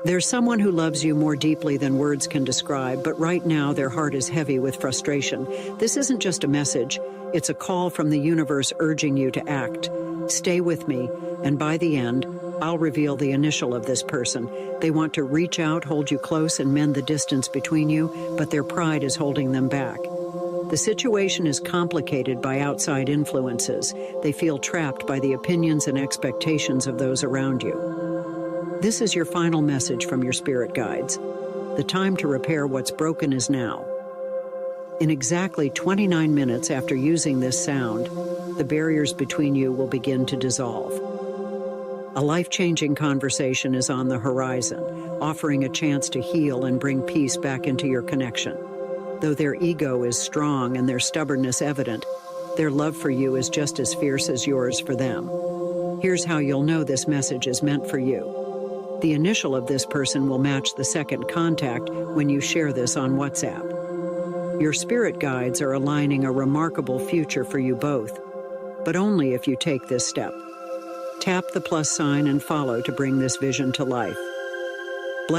There's someone who loves you more deeply than words can describe, but right now their heart is heavy with frustration. This isn't just a message, it's a call from the universe urging you to act. Stay with me, and by the end, I'll reveal the initial of this person. They want to reach out, hold you close, and mend the distance between you, but their pride is holding them back. The situation is complicated by outside influences. They feel trapped by the opinions and expectations of those around you. This is your final message from your spirit guides. The time to repair what's broken is now. In exactly 29 minutes after using this sound, the barriers between you will begin to dissolve. A life-changing conversation is on the horizon, offering a chance to heal and bring peace back into your connection. Though their ego is strong and their stubbornness evident, their love for you is just as fierce as yours for them. Here's how you'll know this message is meant for you. The initial of this person will match the second contact when you share this on WhatsApp. Your spirit guides are aligning a remarkable future for you both, but only if you take this step. Tap the plus sign and follow to bring this vision to life.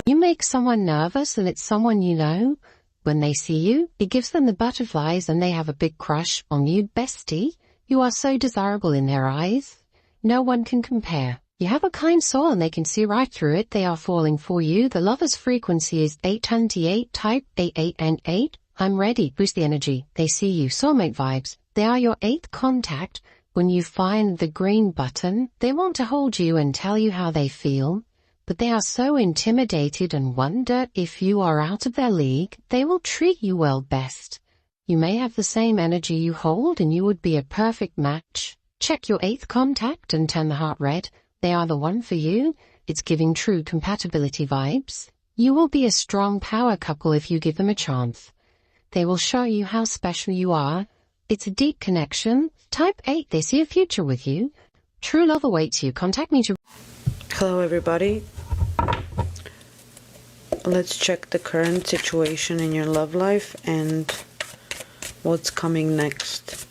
You make someone nervous and it's someone you know. When they see you, it gives them the butterflies and they have a big crush on you, bestie. You are so desirable in their eyes. No one can compare. You have a kind soul and they can see right through it. They are falling for you. The lover's frequency is 828, type 88 and 8. I'm ready. Boost the energy. They see you. Soulmate vibes. They are your 8th contact. When you find the green button, they want to hold you and tell you how they feel. But they are so intimidated and wonder if you are out of their league. They will treat you well best. You may have the same energy you hold and you would be a perfect match. Check your 8th contact and turn the heart red. They are the one for you. It's giving true compatibility vibes. You will be a strong power couple if you give them a chance. They will show you how special you are. It's a deep connection. Type 8, they see a future with you. True love awaits you. Contact me to... Hello everybody. Let's check the current situation in your love life and what's coming next.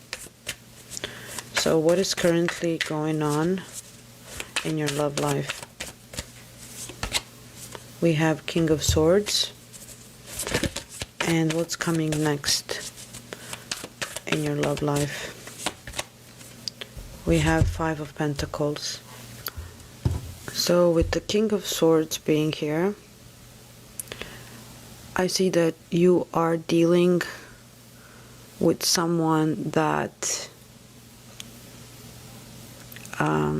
So what is currently going on in your love life? We have King of Swords, and what's coming next in your love life? We have Five of Pentacles. So with the King of Swords being here, I see that you are dealing with someone that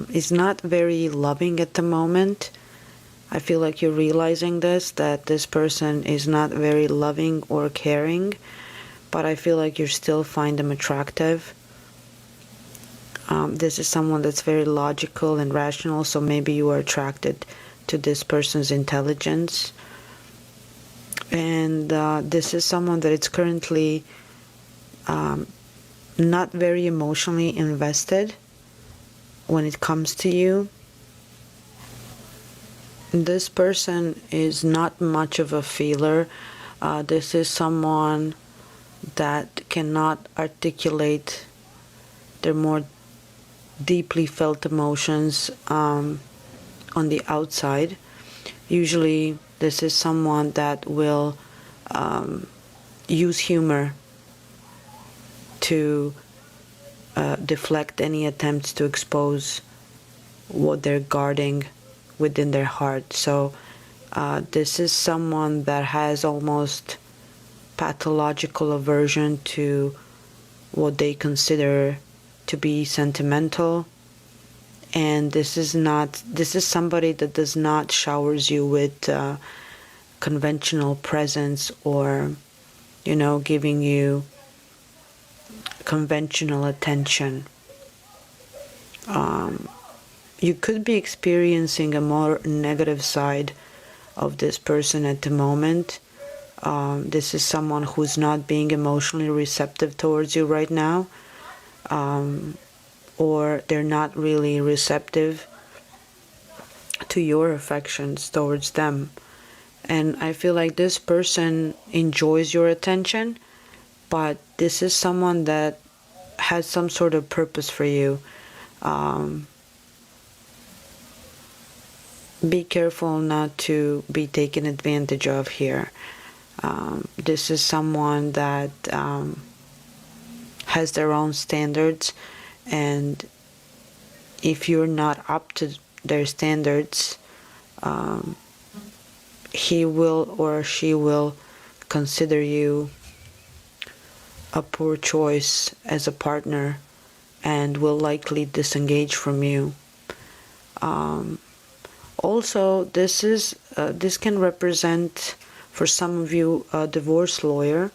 is not very loving at the moment. I feel like you're realizing this, that this person is not very loving or caring, but I feel like you still find them attractive. This is someone that's very logical and rational, so maybe you are attracted to this person's intelligence. And this is someone that is currently not very emotionally invested when it comes to you. This person is not much of a feeler. This is someone that cannot articulate their more deeply felt emotions on the outside. Usually this is someone that will use humor to deflect any attempts to expose what they're guarding within their heart. So this is someone that has almost pathological aversion to what they consider to be sentimental, and this is somebody that does not showers you with conventional presents or, you know, giving you conventional attention. You could be experiencing a more negative side of this person at the moment. This is someone who's not being emotionally receptive towards you right now, or they're not really receptive to your affections towards them. And I feel like this person enjoys your attention, but this is someone that has some sort of purpose for you. be careful not to be taken advantage of here. This is someone that has their own standards, and if you're not up to their standards, he will or she will consider you a poor choice as a partner and will likely disengage from you. Also, this can represent, for some of you, a divorce lawyer,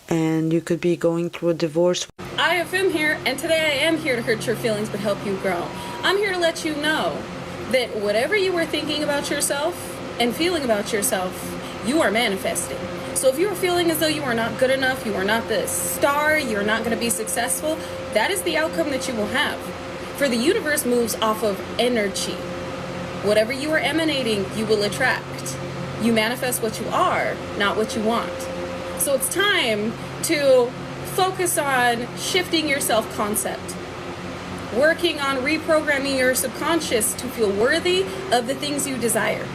and you could be going through a divorce. IFM here, and today I am here to hurt your feelings but help you grow. I'm here to let you know that whatever you were thinking about yourself and feeling about yourself, you are manifesting. So if you are feeling as though you are not good enough, you are not the star, you're not going to be successful, that is the outcome that you will have. For the universe moves off of energy. Whatever you are emanating, you will attract. You manifest what you are, not what you want. So it's time to focus on shifting your self-concept, working on reprogramming your subconscious to feel worthy of the things you desire.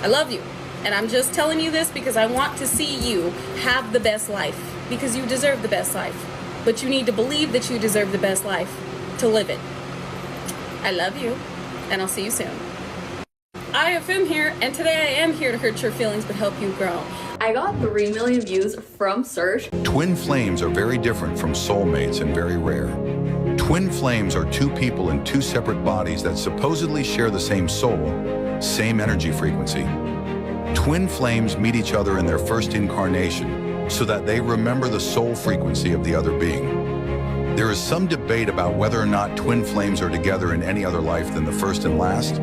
I love you, and I'm just telling you this because I want to see you have the best life, because you deserve the best life. But you need to believe that you deserve the best life to live it. I love you, and I'll see you soon. IFM here, and today I am here to hurt your feelings but help you grow. I got 3 million views from search. Twin flames are very different from soulmates and very rare. Twin flames are two people in two separate bodies that supposedly share the same soul, same energy frequency. Twin flames meet each other in their first incarnation so that they remember the soul frequency of the other being. There is some debate about whether or not twin flames are together in any other life than the first and last,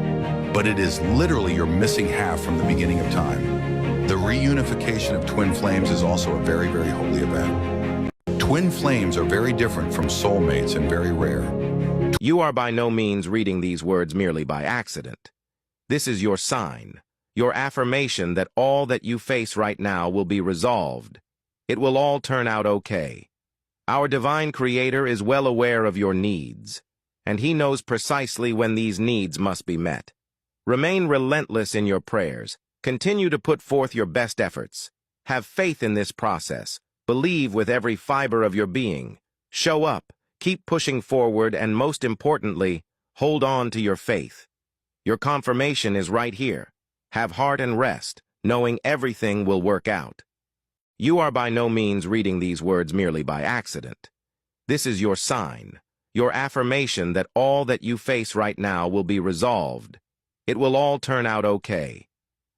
but it is literally your missing half from the beginning of time. The reunification of twin flames is also a very, very holy event. Twin flames are very different from soulmates and very rare. You are by no means reading these words merely by accident. This is your sign, your affirmation that all that you face right now will be resolved. It will all turn out okay. Our divine creator is well aware of your needs, and he knows precisely when these needs must be met. Remain relentless in your prayers. Continue to put forth your best efforts. Have faith in this process. Believe with every fiber of your being. Show up, keep pushing forward, and most importantly, hold on to your faith. Your confirmation is right here. Have heart and rest, knowing everything will work out. You are by no means reading these words merely by accident. This is your sign, your affirmation that all that you face right now will be resolved. It will all turn out okay.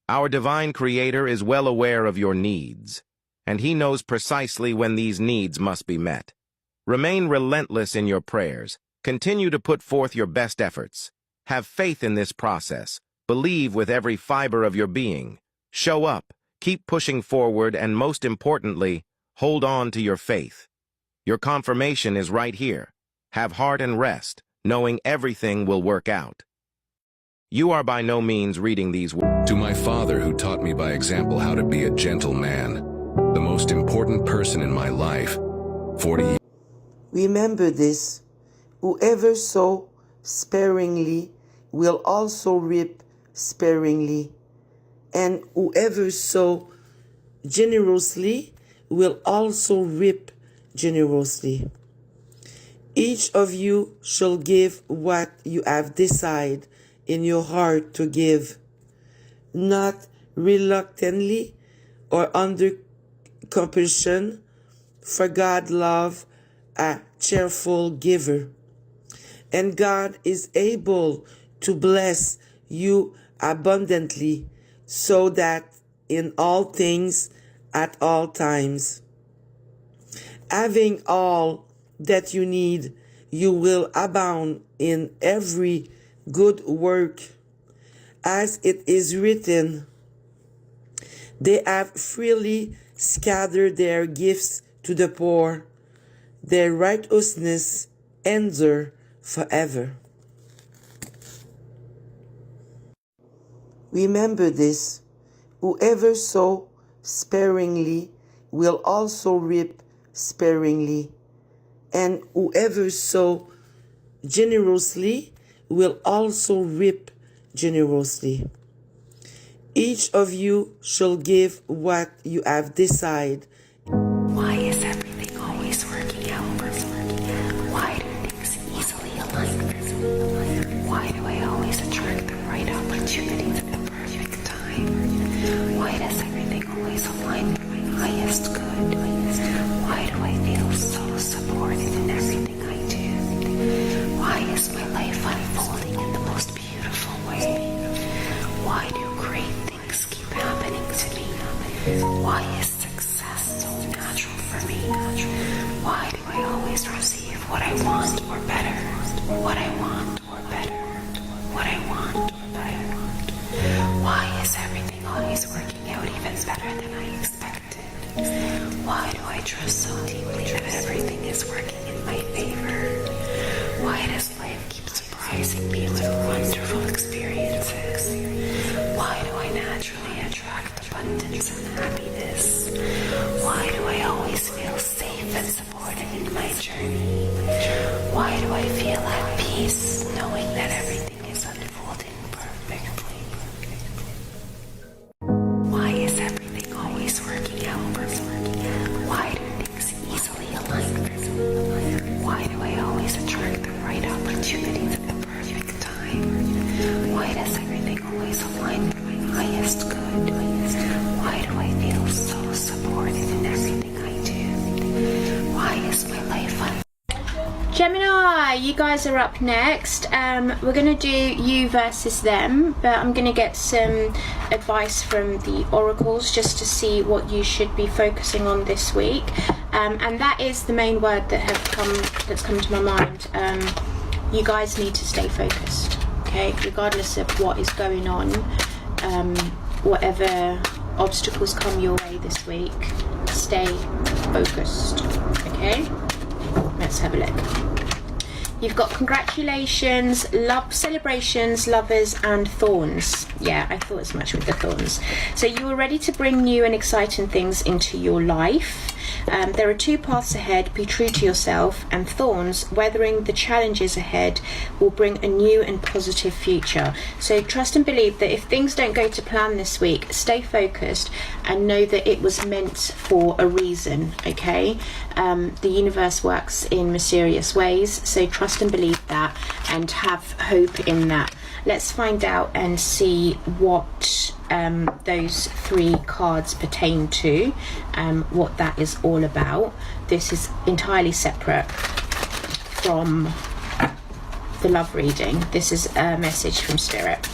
Our divine creator is well aware of your needs, and he knows precisely when these needs must be met. Remain relentless in your prayers. Continue to put forth your best efforts. Have faith in this process. Believe with every fiber of your being. Show up, keep pushing forward, and most importantly, hold on to your faith. Your confirmation is right here. Have heart and rest, knowing everything will work out. You are by no means reading these words. To my father, who taught me by example how to be a gentle man, the most important person in my life, 40 years. Remember this: whoever sows sparingly will also reap sparingly, and whoever sows generously will also reap generously. Each of you shall give what you have decided in your heart to give, not reluctantly or under compulsion, for God loves a cheerful giver. And God is able to bless you abundantly, so that in all things, at all times, having all that you need, you will abound in every good work. As it is written, they have freely scattered their gifts to the poor. Their righteousness endure forever. Remember this: whoever sows sparingly will also reap sparingly, and whoever sows generously will also reap generously. Each of you shall give what you have decided. Why is everything always working out for me? Why do things easily align for me? Why do I always attract the right opportunities at the perfect time? Why does everything always align for my highest good? Why do I feel so supported in everything I do? Why is my life unfolding in the most beautiful way? Why do great things keep happening to me? Why is success so natural for me? Why do I always receive what I want or better? What I want or better? What I want or better? Why is everything always working out even better than I expected? Why do I trust so deeply that everything is working in my favor? Why does life keep surprising me with wonderful experiences? Why do I naturally attract abundance and happiness? Why do I always feel safe and supported in my journey? Why do I feel at peace knowing that everything is unfolding perfectly? Why is everything always working out for me? Why do things easily align for me? Why do I always attract the right opportunities at the perfect time? Why does everything always align for my highest good? Why do I feel so supported in everything I do? Why is my life Gemini, you guys are up next. We're going to do you versus them, but I'm going to get some advice from the oracles just to see what you should be focusing on this week. And that is the main word that's come to my mind. You guys need to stay focused, okay? Regardless of what is going on, whatever obstacles come your way this week, stay focused, okay? Let's have a look. You've got congratulations, love, celebrations, lovers, and thorns. Yeah, I thought as much with the thorns. So you are ready to bring new and exciting things into your life. There are two paths ahead. Be true to yourself. And thorns, weathering the challenges ahead, will bring a new and positive future. So trust and believe that if things don't go to plan this week, stay focused and know that it was meant for a reason, okay? The universe works in mysterious ways, so trust and believe that and have hope in that. Let's find out and see what those three cards pertain to, what that is all about. This is entirely separate from the love reading. This is a message from Spirit.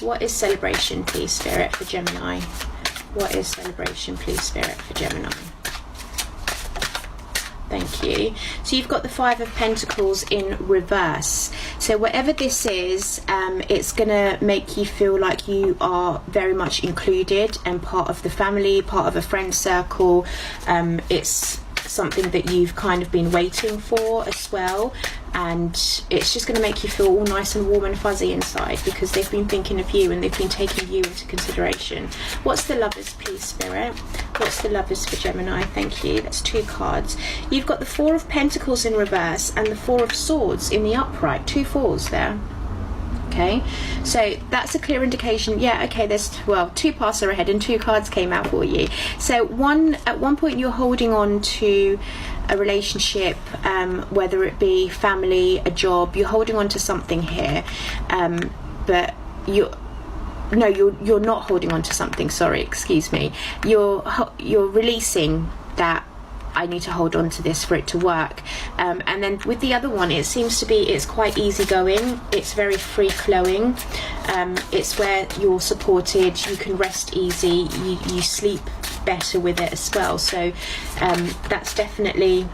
What is celebration, please, Spirit, for Gemini? What is celebration, please, Spirit, for Gemini? Thank you. So you've got the Five of Pentacles in reverse. So whatever this is, it's going to make you feel like you are very much included and part of the family, part of a friend circle. It's something that you've kind of been waiting for as well, and it's just going to make you feel all nice and warm and fuzzy inside because they've been thinking of you and they've been taking you into consideration. What's the lovers, please, Spirit? What's the lovers for Gemini? Thank you. That's two cards. You've got the Four of Pentacles in reverse and the Four of Swords in the upright. Two fours there. Okay, so that's a clear indication. Yeah, okay, there's, well, two paths are ahead and two cards came out for you. So at one point you're holding on to a relationship, whether it be family, a job, you're holding on to something here, but you're not holding on to something, sorry, excuse me. You're releasing that I need to hold on to this for it to work. And then with the other one, it seems to be, it's quite easygoing, it's very free flowing, it's where you're supported, you can rest easy, you sleep better with it as well. So that's definitely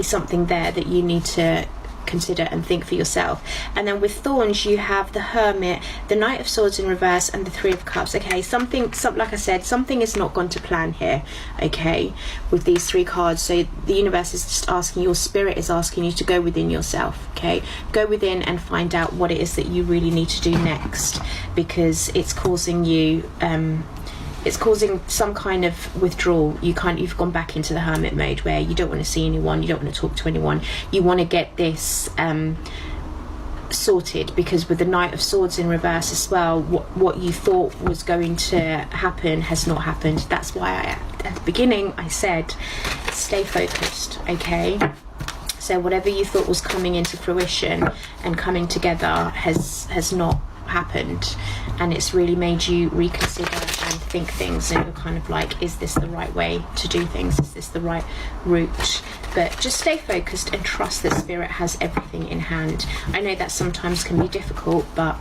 something there that you need to consider and think for yourself. And then with thorns, you have the Hermit, the Knight of Swords in reverse, and the Three of Cups. Okay, something like I said, something has not gone to plan here, okay, with these three cards. So the universe is just asking, your spirit is asking you to go within yourself, okay? Go within and find out what it is that you really need to do next, because it's causing you it's causing some kind of withdrawal. You've gone back into the hermit mode where you don't want to see anyone, you don't want to talk to anyone, you want to get this sorted, because with the Knight of Swords in reverse as well, what you thought was going to happen has not happened. That's why at the beginning I said stay focused, okay? So whatever you thought was coming into fruition and coming together has not happened, and it's really made you reconsider and think things, and you're kind of like, is this the right way to do things? Is this the right route? But just stay focused and trust that Spirit has everything in hand. I know that sometimes can be difficult, but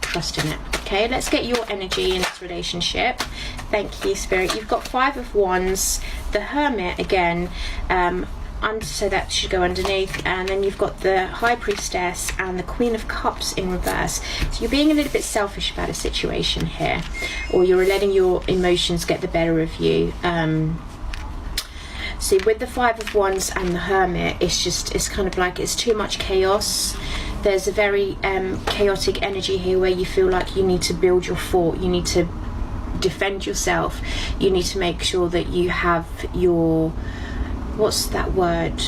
trust in it. Okay, let's get your energy in this relationship. Thank you, Spirit. You've got 5 of Wands, the Hermit again, so that should go underneath, and then you've got the High Priestess and the Queen of Cups in reverse. So you're being a little bit selfish about a situation here, or you're letting your emotions get the better of you. So with the 5 of Wands and the Hermit, it's kind of like it's too much chaos. There's a very chaotic energy here where you feel like you need to build your fort, you need to defend yourself, you need to make sure that you have your, what's that word,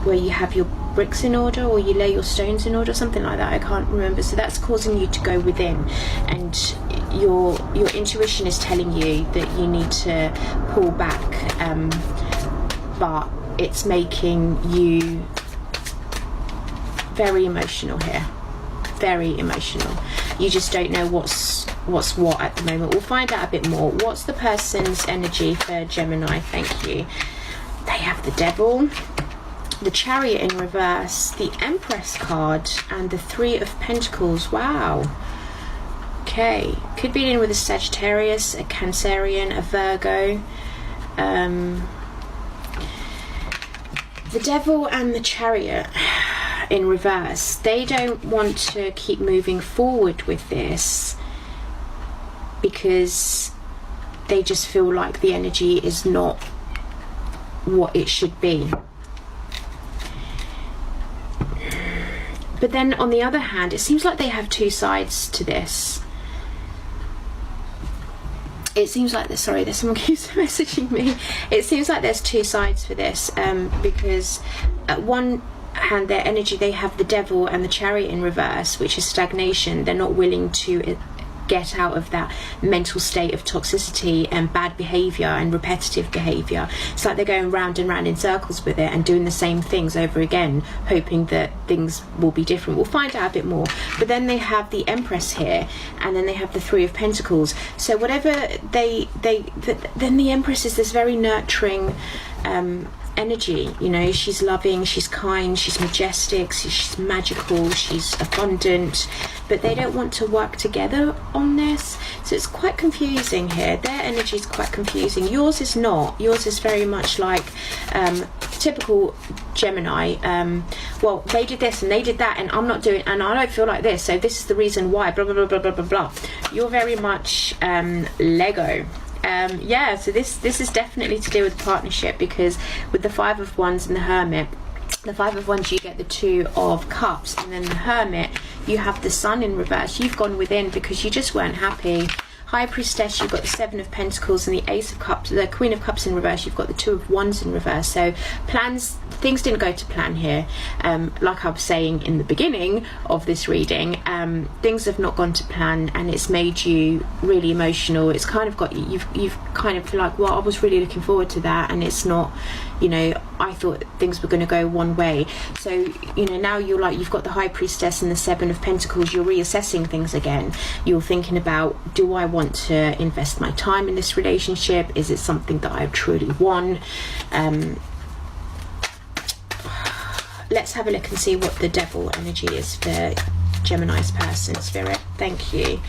where you have your bricks in order, or you lay your stones in order, something like that, I can't remember. So that's causing you to go within, and your intuition is telling you that you need to pull back, but it's making you very emotional here, very emotional. You just don't know what's what at the moment. We'll find out a bit more. What's the person's energy for Gemini? Thank you. They have the Devil, the Chariot in reverse, the Empress card, and the 3 of Pentacles. Wow. Okay, could be in with a Sagittarius, a Cancerian, a Virgo. The Devil and the Chariot in reverse, they don't want to keep moving forward with this because they just feel like the energy is not what it should be. But then on the other hand, it seems like they have 2 sides to this. It seems like there's someone keeps messaging me. It seems like there's 2 sides for this, because at one hand, their energy, they have the Devil and the Chariot in reverse, which is stagnation. They're not willing to get out of that mental state of toxicity and bad behavior and repetitive behavior. It's like they're going round and round in circles with it and doing the same things over again, hoping that things will be different. We'll find out a bit more. But then they have the Empress here, and then they have the 3 of Pentacles. So whatever then the Empress is this very nurturing energy, you know, she's loving, she's kind, she's majestic, she's magical, she's abundant, but they don't want to work together on this. So it's quite confusing here. Their energy is quite confusing. Yours is not. Yours is very much like typical Gemini. Well, they did this and they did that, and I'm not doing, and I don't feel like this, so this is the reason why, blah blah blah blah blah blah blah. You're very much Lego. Yeah, so this is definitely to do with partnership, because with the 5 of Wands and the Hermit, the 5 of Wands you get the 2 of Cups, and then the Hermit you have the Sun in reverse. You've gone within because you just weren't happy. High Priestess, you've got the 7 of Pentacles and the Ace of Cups, the Queen of Cups in reverse. You've got the 2 of Wands in reverse. So things didn't go to plan here. Like I was saying in the beginning of this reading, things have not gone to plan, and it's made you really emotional. It's kind of got you've kind of feel like, well, I was really looking forward to that, and it's not. You know, I thought things were going to go one way. So, you know, now you're like, you've got the High Priestess and the 7 of Pentacles. You're reassessing things again. You're thinking about, do I want to invest my time in this relationship? Is it something that I truly want? Let's have a look and see what the Devil energy is for Gemini's person. Spirit, thank you.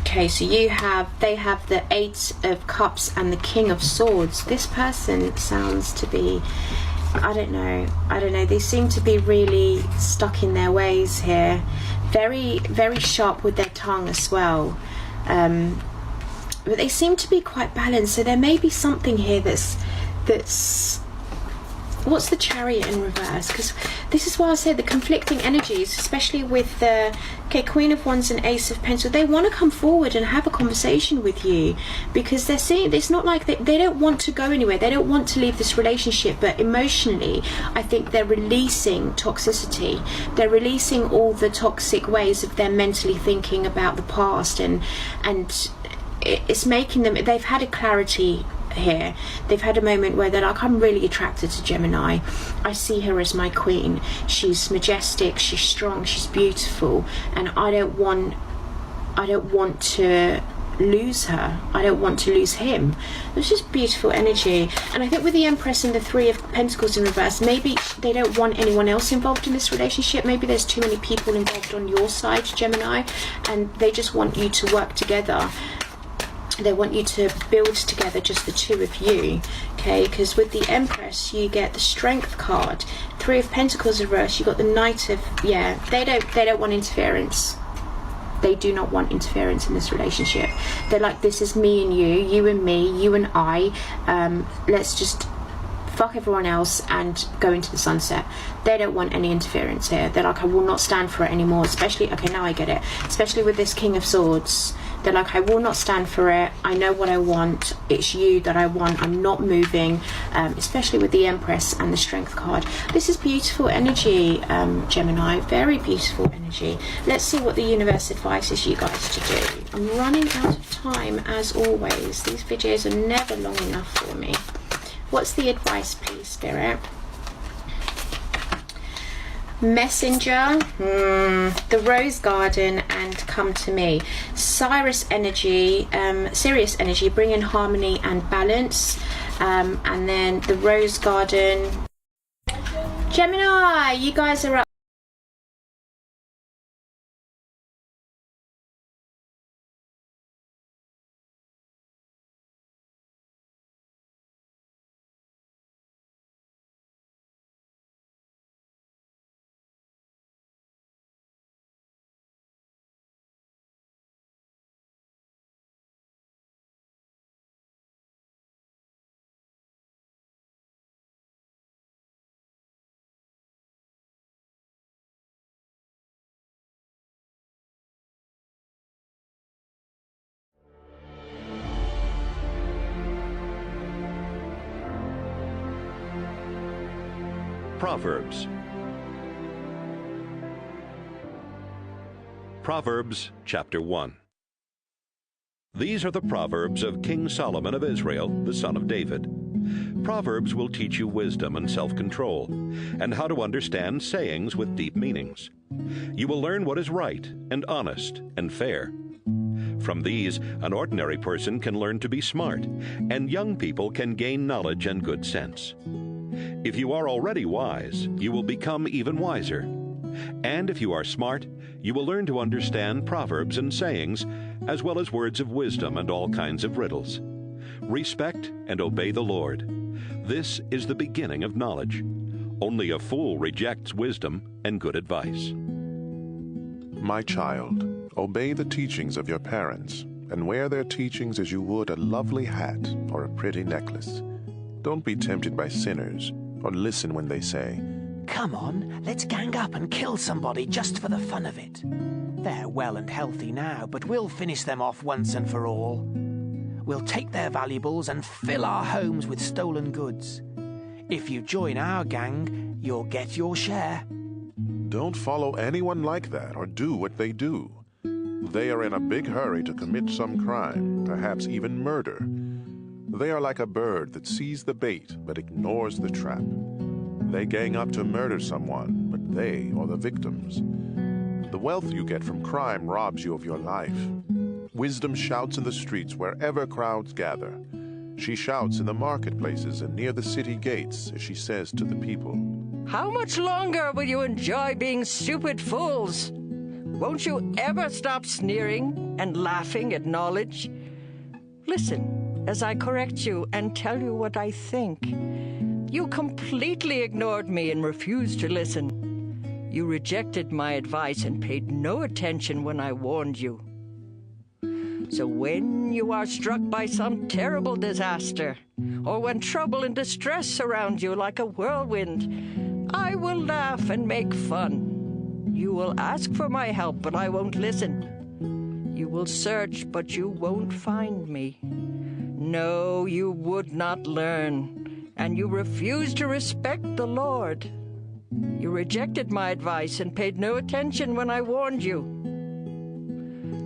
Okay, so they have the 8 of Cups and the King of Swords. This person sounds to be, I don't know, they seem to be really stuck in their ways here. Very, very sharp with their tongue as well. But they seem to be quite balanced, so there may be something here that's what's the Chariot in reverse? Because this is why I said the conflicting energies, especially with the Queen of Wands and Ace of Pentacles. They want to come forward and have a conversation with you, because they're seeing, it's not like they don't want to go anywhere. They don't want to leave this relationship, but emotionally, I think they're releasing toxicity. They're releasing all the toxic ways of them mentally thinking about the past, and it's making them, they've had a clarity here. They've had a moment where they're like, I'm really attracted to Gemini. I see her as my queen. She's majestic, she's strong, she's beautiful, and I don't want to lose her. I don't want to lose him. It's just beautiful energy. And I think with the Empress and the Three of Pentacles in reverse, maybe they don't want anyone else involved in this relationship. Maybe there's too many people involved on your side, Gemini, and they just want you to work together. They want you to build together, just the two of you, okay? Because with the Empress, you get the Strength card. Three of Pentacles reverse, you got the Knight of, yeah, they don't want interference. They do not want interference in this relationship. They're like, this is me and you and me, you and I. Let's just fuck everyone else and go into the sunset. They don't want any interference here. They're like, I will not stand for it anymore. Especially, okay, now I get it. Especially with this King of Swords. They're like, I will not stand for it. I know what I want. It's you that I want. I'm not moving. Especially with the Empress and the Strength card. This is beautiful energy, Gemini. Very beautiful energy. Let's see what the universe advises you guys to do. I'm running out of time, as always. These videos are never long enough for me. What's the advice, please, Spirit? Messenger, the Rose Garden, and Come to Me. Sirius energy, bring in harmony and balance. And then the Rose Garden. Gemini, you guys are up. Proverbs. Proverbs chapter 1. These are the Proverbs of King Solomon of Israel, the son of David. Proverbs will teach you wisdom and self-control, and how to understand sayings with deep meanings. You will learn what is right and honest and fair. From these, an ordinary person can learn to be smart, and young people can gain knowledge and good sense. If you are already wise, you will become even wiser. And if you are smart, you will learn to understand proverbs and sayings, as well as words of wisdom and all kinds of riddles. Respect and obey the Lord. This is the beginning of knowledge. Only a fool rejects wisdom and good advice. My child, obey the teachings of your parents, and wear their teachings as you would a lovely hat or a pretty necklace. Don't be tempted by sinners, or listen when they say, "Come on, let's gang up and kill somebody just for the fun of it. They're well and healthy now, but we'll finish them off once and for all. We'll take their valuables and fill our homes with stolen goods. If you join our gang, you'll get your share." Don't follow anyone like that or do what they do. They are in a big hurry to commit some crime, perhaps even murder. They are like a bird that sees the bait but ignores the trap. They gang up to murder someone, but they are the victims. The wealth you get from crime robs you of your life. Wisdom shouts in the streets wherever crowds gather. She shouts in the marketplaces and near the city gates as she says to the people, "How much longer will you enjoy being stupid fools? Won't you ever stop sneering and laughing at knowledge? Listen as I correct you and tell you what I think. You completely ignored me and refused to listen. You rejected my advice and paid no attention when I warned you. So when you are struck by some terrible disaster, or when trouble and distress surround you like a whirlwind, I will laugh and make fun. You will ask for my help, but I won't listen. You will search, but you won't find me. No, you would not learn, and you refuse to respect the Lord. You rejected my advice and paid no attention when I warned you.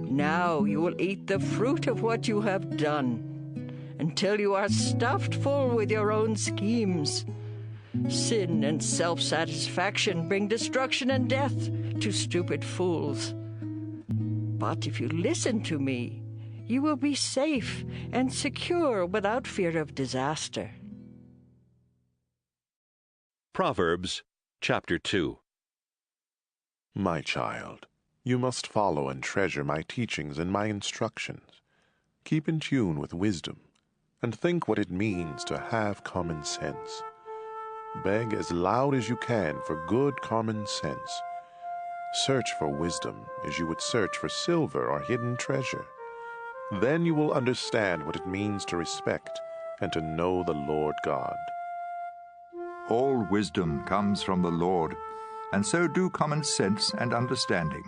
Now you will eat the fruit of what you have done, until you are stuffed full with your own schemes. Sin and self-satisfaction bring destruction and death to stupid fools. But if you listen to me, you will be safe and secure without fear of disaster. Proverbs chapter 2. My child, you must follow and treasure my teachings and my instructions. Keep in tune with wisdom, and think what it means to have common sense. Beg as loud as you can for good common sense. Search for wisdom as you would search for silver or hidden treasure. Then you will understand what it means to respect and to know the Lord God. All wisdom comes from the Lord, and so do common sense and understanding.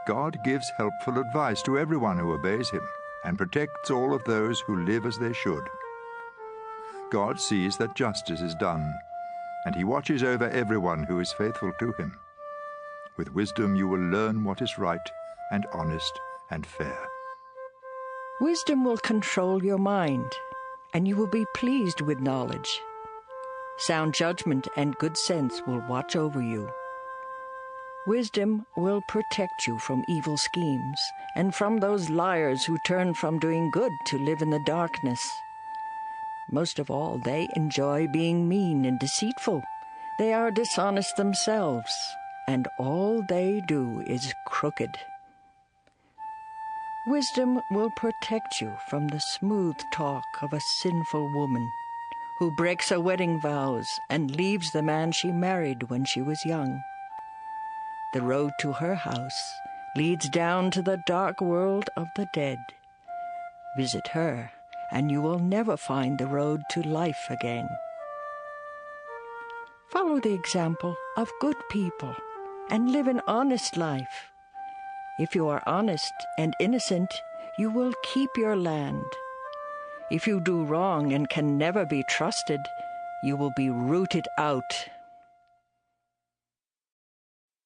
God gives helpful advice to everyone who obeys him, and protects all of those who live as they should. God sees that justice is done, and he watches over everyone who is faithful to him. With wisdom you will learn what is right and honest and fair. Wisdom will control your mind, and you will be pleased with knowledge. Sound judgment and good sense will watch over you. Wisdom will protect you from evil schemes and from those liars who turn from doing good to live in the darkness. Most of all, they enjoy being mean and deceitful. They are dishonest themselves, and all they do is crooked. Wisdom will protect you from the smooth talk of a sinful woman who breaks her wedding vows and leaves the man she married when she was young. The road to her house leads down to the dark world of the dead. Visit her, and you will never find the road to life again. Follow the example of good people and live an honest life. If you are honest and innocent, you will keep your land. If you do wrong and can never be trusted, you will be rooted out.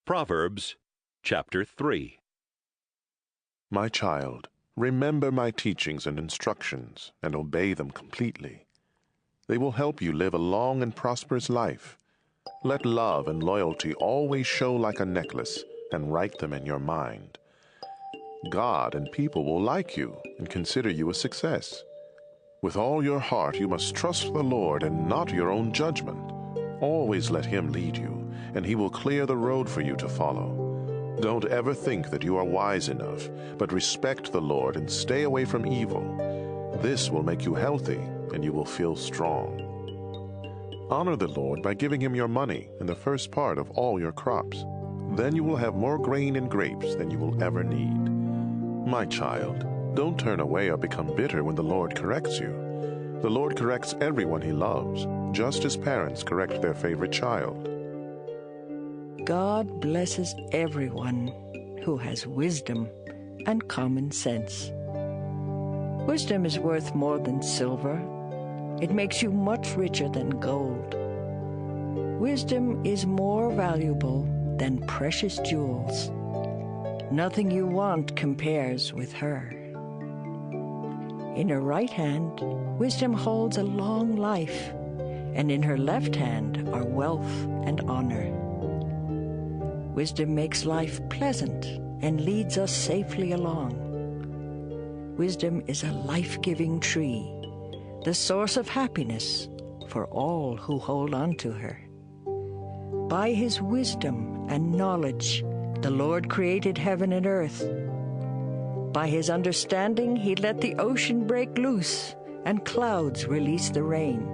Proverbs chapter 3. My child, remember my teachings and instructions and obey them completely. They will help you live a long and prosperous life. Let love and loyalty always show like a necklace, and write them in your mind. God and people will like you and consider you a success. With all your heart you must trust the Lord and not your own judgment. Always let him lead you, and he will clear the road for you to follow. Don't ever think that you are wise enough, but respect the Lord and stay away from evil. This will make you healthy, and you will feel strong. Honor the Lord by giving him your money and the first part of all your crops. Then you will have more grain and grapes than you will ever need. My child, don't turn away or become bitter when the Lord corrects you. The Lord corrects everyone he loves, just as parents correct their favorite child. God blesses everyone who has wisdom and common sense. Wisdom is worth more than silver. It makes you much richer than gold. Wisdom is more valuable than precious jewels. Nothing you want compares with her. In her right hand, wisdom holds a long life, and in her left hand are wealth and honor. Wisdom makes life pleasant and leads us safely along. Wisdom is a life-giving tree, the source of happiness for all who hold on to her. By his wisdom and knowledge, the Lord created heaven and earth. By his understanding, he let the ocean break loose and clouds release the rain.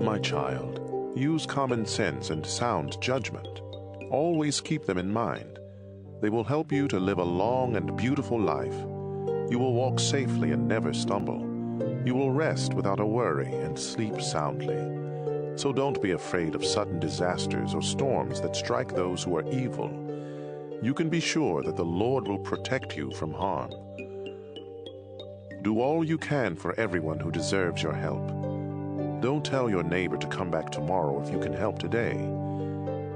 My child, use common sense and sound judgment. Always keep them in mind. They will help you to live a long and beautiful life. You will walk safely and never stumble. You will rest without a worry and sleep soundly. So don't be afraid of sudden disasters or storms that strike those who are evil. You can be sure that the Lord will protect you from harm. Do all you can for everyone who deserves your help. Don't tell your neighbor to come back tomorrow if you can help today.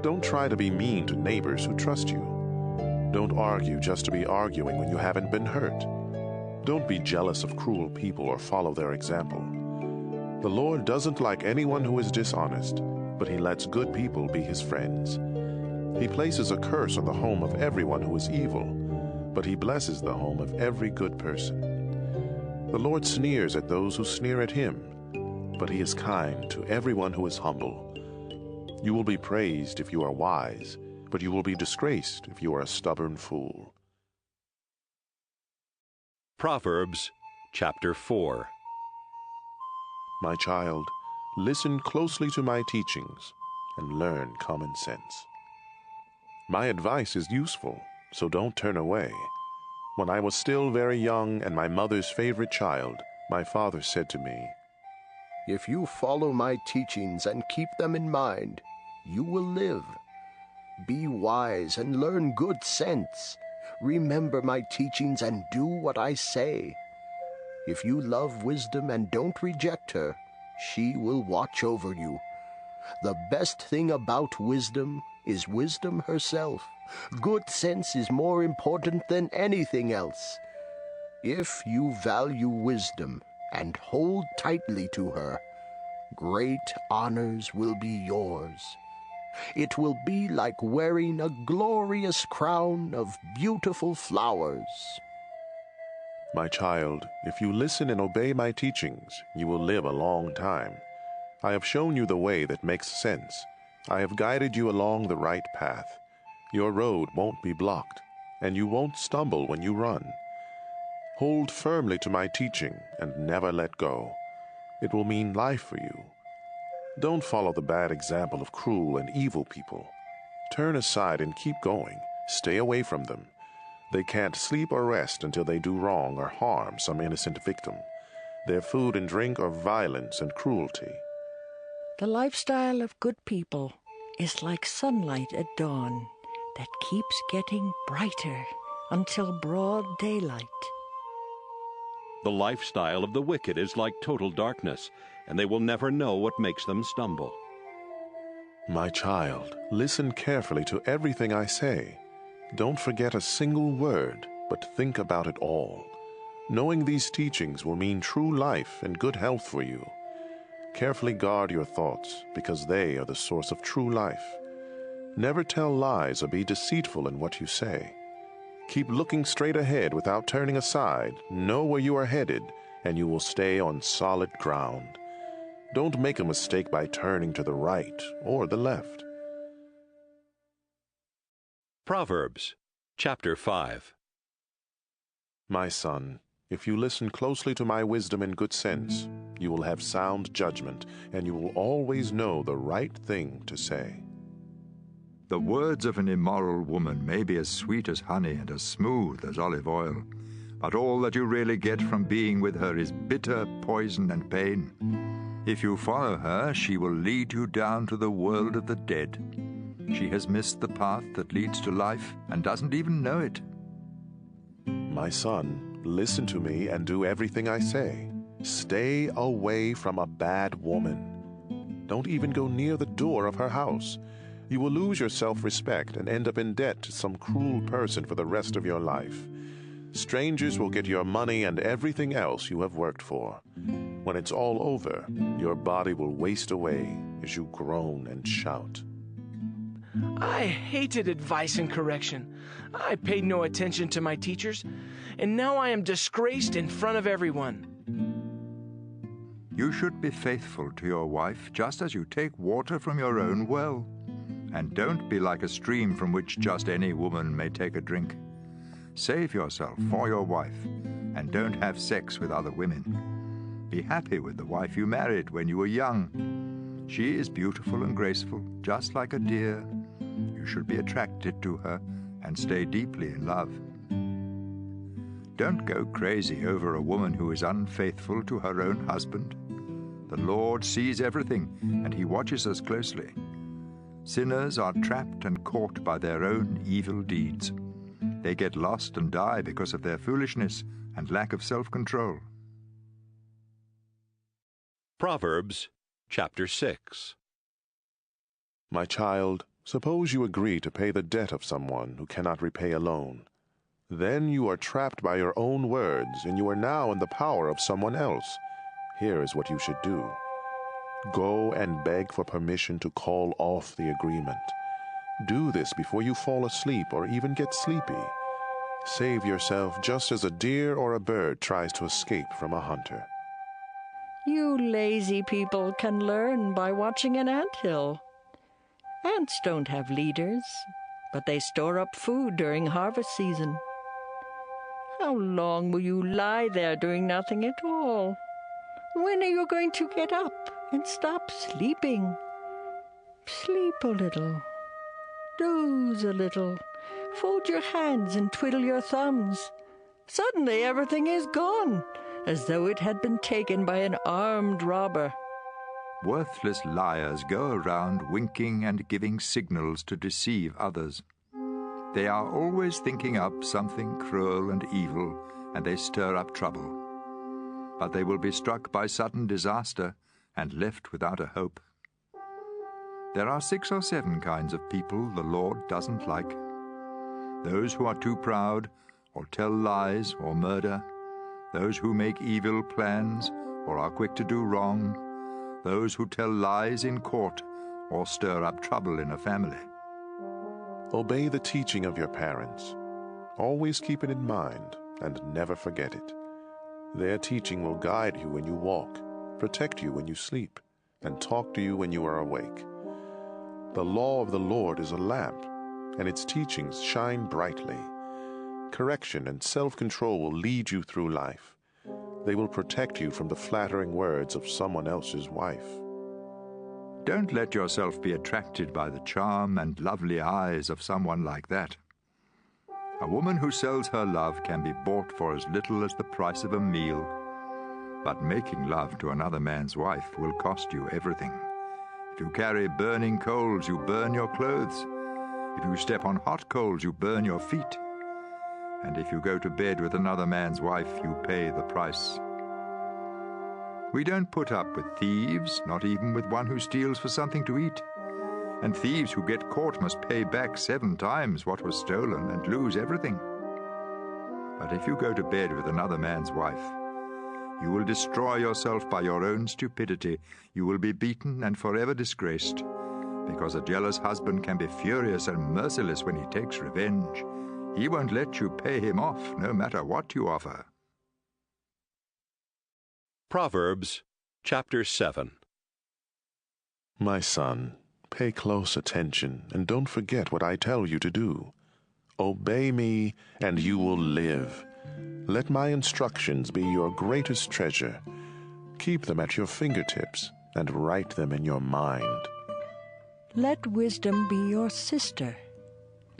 Don't try to be mean to neighbors who trust you. Don't argue just to be arguing when you haven't been hurt. Don't be jealous of cruel people or follow their example. The Lord doesn't like anyone who is dishonest, but he lets good people be his friends. He places a curse on the home of everyone who is evil, but he blesses the home of every good person. The Lord sneers at those who sneer at him, but he is kind to everyone who is humble. You will be praised if you are wise, but you will be disgraced if you are a stubborn fool. Proverbs chapter 4. My child, listen closely to my teachings and learn common sense. My advice is useful, so don't turn away. When I was still very young and my mother's favorite child, my father said to me, "If you follow my teachings and keep them in mind, you will live. Be wise and learn good sense. Remember my teachings and do what I say. If you love wisdom and don't reject her, she will watch over you. The best thing about wisdom is wisdom herself. Good sense is more important than anything else. If you value wisdom and hold tightly to her, great honors will be yours. It will be like wearing a glorious crown of beautiful flowers." My child, if you listen and obey my teachings, you will live a long time. I have shown you the way that makes sense. I have guided you along the right path. Your road won't be blocked, and you won't stumble when you run. Hold firmly to my teaching and never let go. It will mean life for you. Don't follow the bad example of cruel and evil people. Turn aside and keep going. Stay away from them. They can't sleep or rest until they do wrong or harm some innocent victim. Their food and drink are violence and cruelty. The lifestyle of good people is like sunlight at dawn that keeps getting brighter until broad daylight. The lifestyle of the wicked is like total darkness, and they will never know what makes them stumble. My child, listen carefully to everything I say. Don't forget a single word, but think about it all. Knowing these teachings will mean true life and good health for you. Carefully guard your thoughts, because they are the source of true life. Never tell lies or be deceitful in what you say. Keep looking straight ahead without turning aside. Know where you are headed, and you will stay on solid ground. Don't make a mistake by turning to the right or the left. Proverbs chapter 5. My son, if you listen closely to my wisdom and good sense, you will have sound judgment, and you will always know the right thing to say. The words of an immoral woman may be as sweet as honey and as smooth as olive oil, but all that you really get from being with her is bitter poison and pain. If you follow her, she will lead you down to the world of the dead. She has missed the path that leads to life and doesn't even know it. My son, listen to me and do everything I say. Stay away from a bad woman. Don't even go near the door of her house. You will lose your self-respect and end up in debt to some cruel person for the rest of your life. Strangers will get your money and everything else you have worked for. When it's all over, your body will waste away as you groan and shout. I hated advice and correction. I paid no attention to my teachers, and now I am disgraced in front of everyone. You should be faithful to your wife just as you take water from your own well. And don't be like a stream from which just any woman may take a drink. Save yourself for your wife, and don't have sex with other women. Be happy with the wife you married when you were young. She is beautiful and graceful, just like a deer. You should be attracted to her and stay deeply in love. Don't go crazy over a woman who is unfaithful to her own husband. The Lord sees everything, and he watches us closely. Sinners are trapped and caught by their own evil deeds. They get lost and die because of their foolishness and lack of self-control. Proverbs chapter 6. My child, suppose you agree to pay the debt of someone who cannot repay alone. Then you are trapped by your own words, and you are now in the power of someone else. Here is what you should do. Go and beg for permission to call off the agreement. Do this before you fall asleep or even get sleepy. Save yourself just as a deer or a bird tries to escape from a hunter. You lazy people can learn by watching an anthill. Ants don't have leaders, but they store up food during harvest season. How long will you lie there doing nothing at all? When are you going to get up and stop sleeping? Sleep a little. Doze a little. Fold your hands and twiddle your thumbs. Suddenly everything is gone, as though it had been taken by an armed robber. Worthless liars go around winking and giving signals to deceive others. They are always thinking up something cruel and evil, and they stir up trouble. But they will be struck by sudden disaster and left without a hope. There are 6 or 7 kinds of people the Lord doesn't like. Those who are too proud, or tell lies, or murder. Those who make evil plans, or are quick to do wrong. Those who tell lies in court, or stir up trouble in a family. Obey the teaching of your parents. Always keep it in mind and never forget it. Their teaching will guide you when you walk, protect you when you sleep, and talk to you when you are awake. The law of the Lord is a lamp, and its teachings shine brightly. Correction and self-control will lead you through life. They will protect you from the flattering words of someone else's wife. Don't let yourself be attracted by the charm and lovely eyes of someone like that. A woman who sells her love can be bought for as little as the price of a meal. But making love to another man's wife will cost you everything. If you carry burning coals, you burn your clothes. If you step on hot coals, you burn your feet. And if you go to bed with another man's wife, you pay the price. We don't put up with thieves, not even with one who steals for something to eat. And thieves who get caught must pay back 7 times what was stolen and lose everything. But if you go to bed with another man's wife, you will destroy yourself by your own stupidity. You will be beaten and forever disgraced, because a jealous husband can be furious and merciless when he takes revenge. He won't let you pay him off, no matter what you offer. Proverbs chapter 7. My son, pay close attention and don't forget what I tell you to do. Obey me and you will live. Let my instructions be your greatest treasure. Keep them at your fingertips and write them in your mind. Let wisdom be your sister,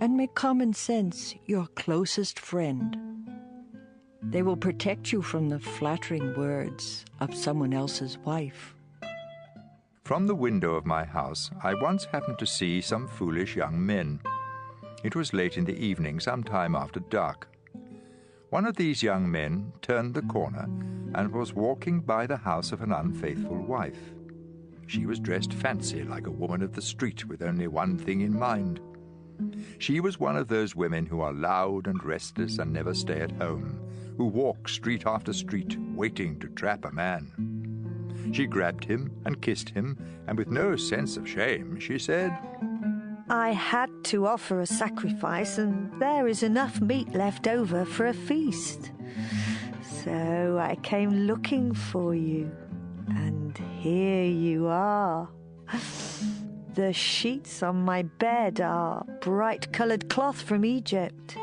and make common sense your closest friend. They will protect you from the flattering words of someone else's wife. From the window of my house, I once happened to see some foolish young men. It was late in the evening, some time after dark. One of these young men turned the corner and was walking by the house of an unfaithful wife. She was dressed fancy like a woman of the street with only one thing in mind. She was one of those women who are loud and restless and never stay at home, who walk street after street waiting to trap a man. She grabbed him and kissed him, and with no sense of shame, she said, I had to offer a sacrifice, and there is enough meat left over for a feast. So I came looking for you, and here you are. The sheets on my bed are bright-coloured cloth from Egypt,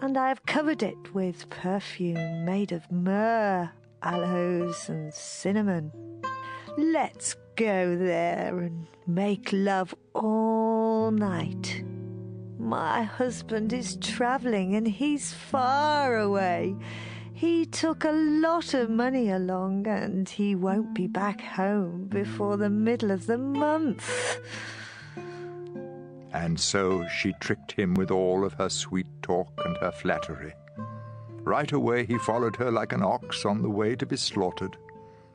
and I have covered it with perfume made of myrrh, aloes, and cinnamon. Let's go there and make love all night. My husband is traveling and he's far away. He took a lot of money along and he won't be back home before the middle of the month. And so she tricked him with all of her sweet talk and her flattery. Right away he followed her like an ox on the way to be slaughtered,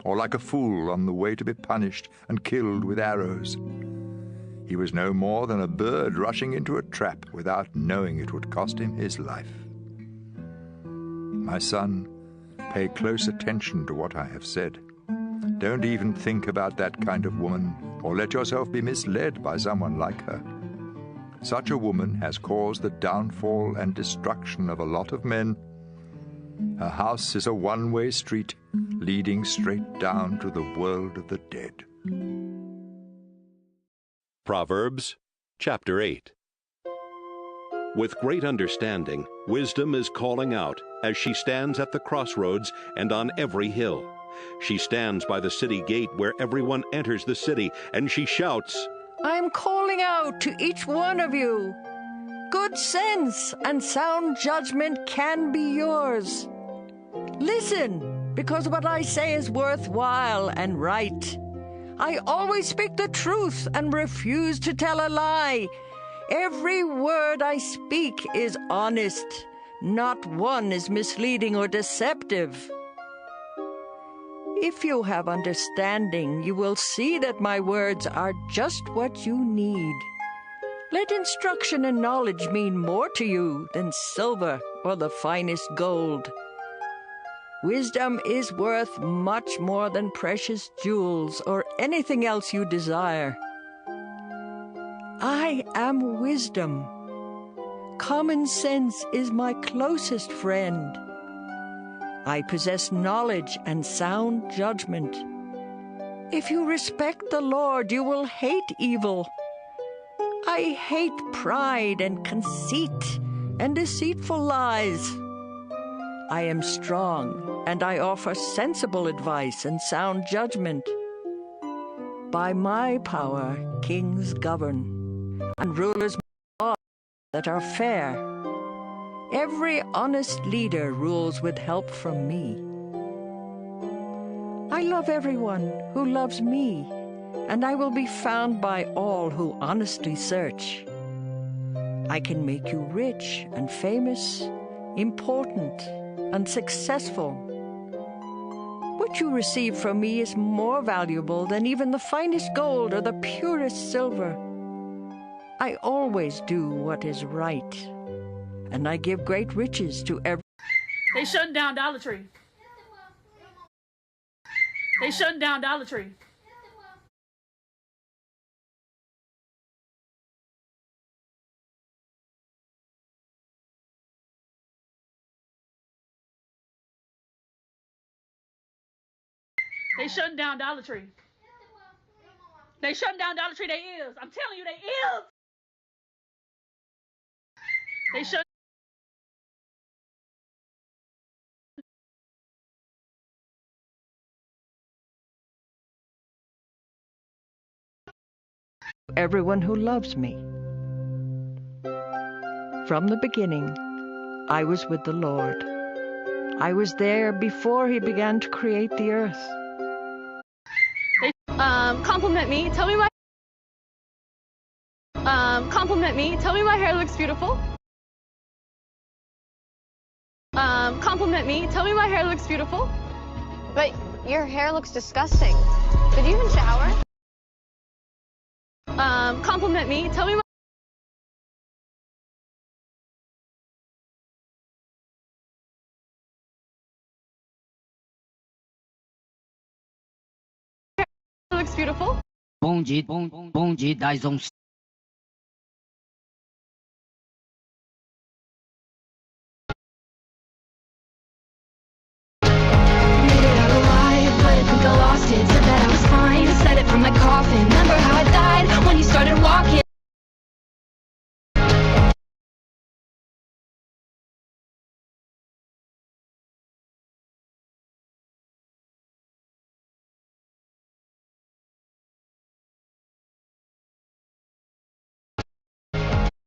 or like a fool on the way to be punished and killed with arrows. He was no more than a bird rushing into a trap without knowing it would cost him his life. My son, pay close attention to what I have said. Don't even think about that kind of woman, or let yourself be misled by someone like her. Such a woman has caused the downfall and destruction of a lot of men. Her house is a one-way street leading straight down to the world of the dead. Proverbs chapter 8. With great understanding, wisdom is calling out as she stands at the crossroads and on every hill. She stands by the city gate where everyone enters the city, and she shouts, I am calling out to each one of you. Good sense and sound judgment can be yours. Listen, because what I say is worthwhile and right. I always speak the truth and refuse to tell a lie. Every word I speak is honest. Not one is misleading or deceptive. If you have understanding, you will see that my words are just what you need. Let instruction and knowledge mean more to you than silver or the finest gold. Wisdom is worth much more than precious jewels or anything else you desire. I am wisdom. Common sense is my closest friend. I possess knowledge and sound judgment. If you respect the Lord, you will hate evil. I hate pride and conceit and deceitful lies. I am strong, and I offer sensible advice and sound judgment. By my power, kings govern, and rulers make laws that are fair. Every honest leader rules with help from me. I love everyone who loves me, and I will be found by all who honestly search. I can make you rich and famous, important and successful. What you receive from me is more valuable than even the finest gold or the purest silver. I always do what is right, and I give great riches to every... They shutting down Dollar Tree. They shutting down Dollar Tree. They shutting down Dollar Tree. They shutting down Dollar Tree. They is. I'm telling you, they is. They shut. Everyone who loves me. From the beginning, I was with the Lord. I was there before he began to create the earth. Compliment me. Tell me compliment me. Tell me my hair looks beautiful. Compliment me. Tell me my hair looks beautiful. But your hair looks disgusting. Did you even shower? Compliment me. Tell me my hair looks beautiful. Bom dia das 11. Said that I was fine, said it from my coffin. Remember how I died when you started walking?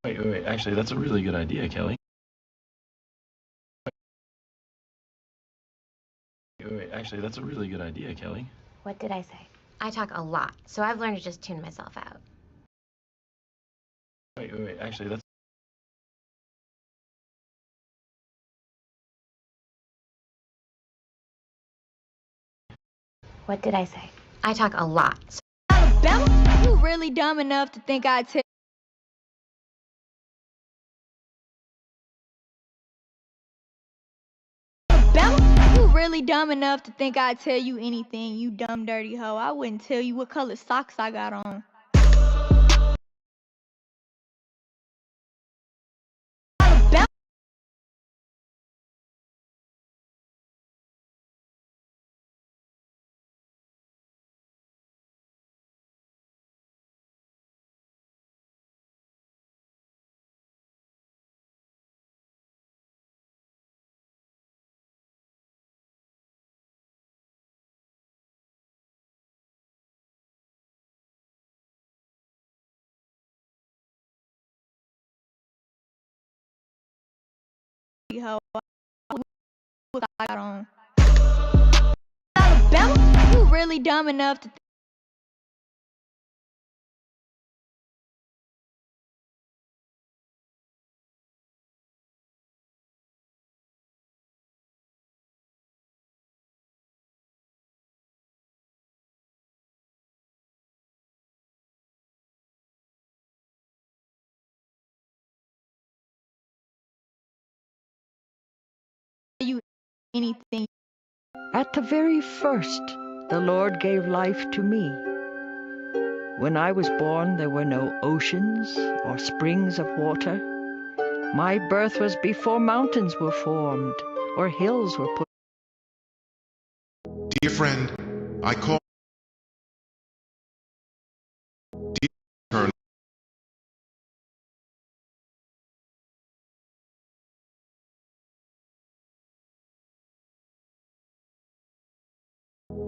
Wait. Actually, that's a really good idea, Kelly. Wait. Actually, that's a really good idea, Kelly. What did I say? I talk a lot, so I've learned to just tune myself out. Wait. Actually, that's. What did I say? I talk a lot. Alabama, you really dumb enough to think I'd tell Alabama, you really dumb enough to think I'd tell you anything, you dumb dirty hoe. I wouldn't tell you what color socks I got on. Alabama. Hoe. What I got on. Alabama, you really dumb enough to you anything. At the very first, the Lord gave life to me. When I was born, there were no oceans or springs of water. My birth was before mountains were formed or hills were put. Dear friend, I call. Dear Colonel.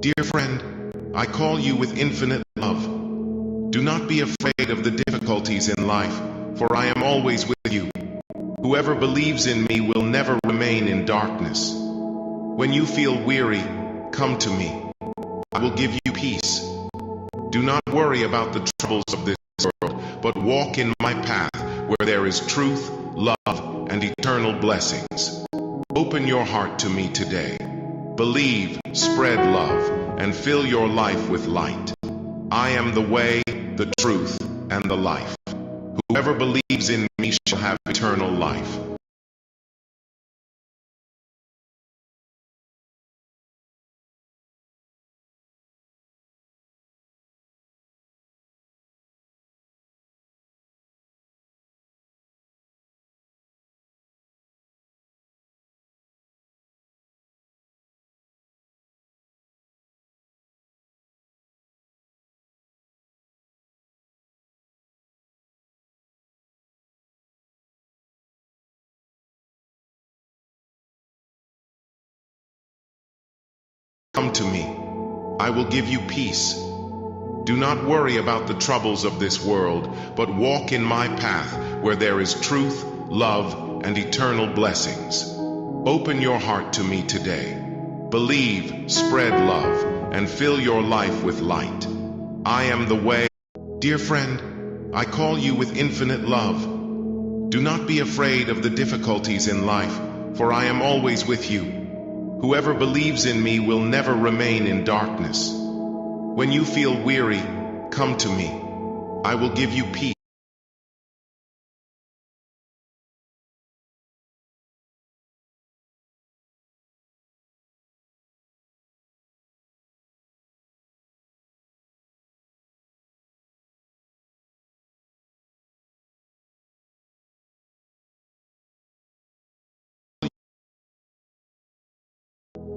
Dear friend, I call you with infinite love. Do not be afraid of the difficulties in life, for I am always with you. Whoever believes in me will never remain in darkness. When you feel weary, come to me. I will give you peace. Do not worry about the troubles of this world, but walk in my path where there is truth, love, and eternal blessings. Open your heart to me today. Believe, spread love, and fill your life with light. I am the way, the truth, and the life. Whoever believes in me shall have eternal life. Come to me. I will give you peace. Do not worry about the troubles of this world, but walk in my path where there is truth, love, and eternal blessings. Open your heart to me today. Believe, spread love, and fill your life with light. I am the way. Dear friend, I call you with infinite love. Do not be afraid of the difficulties in life, for I am always with you. Whoever believes in me will never remain in darkness. When you feel weary, come to me. I will give you peace.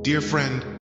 Dear friend,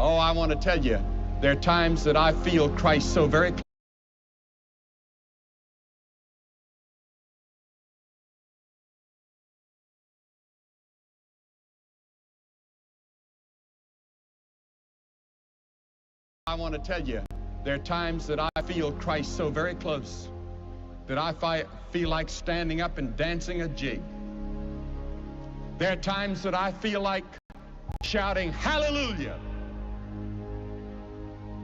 Oh, I want to tell you, there are times that I feel Christ so very close. I want to tell you, there are times that I feel Christ so very close that I feel like standing up and dancing a jig. There are times that I feel like shouting, hallelujah.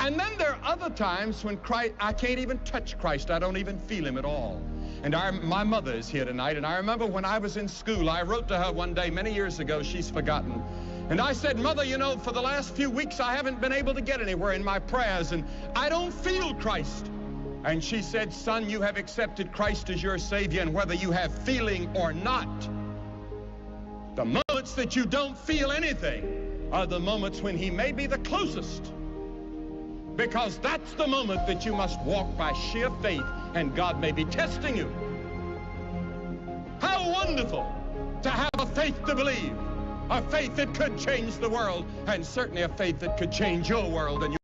And then there are other times when I can't even touch Christ. I don't even feel him at all. And my mother is here tonight, and I remember when I was in school, I wrote to her one day many years ago, she's forgotten. And I said, Mother, you know, for the last few weeks, I haven't been able to get anywhere in my prayers, and I don't feel Christ. And she said, son, you have accepted Christ as your Savior, and whether you have feeling or not, the moments that you don't feel anything are the moments when he may be the closest. Because that's the moment that you must walk by sheer faith, and God may be testing you. How wonderful to have a faith to believe, a faith that could change the world, and certainly a faith that could change your world and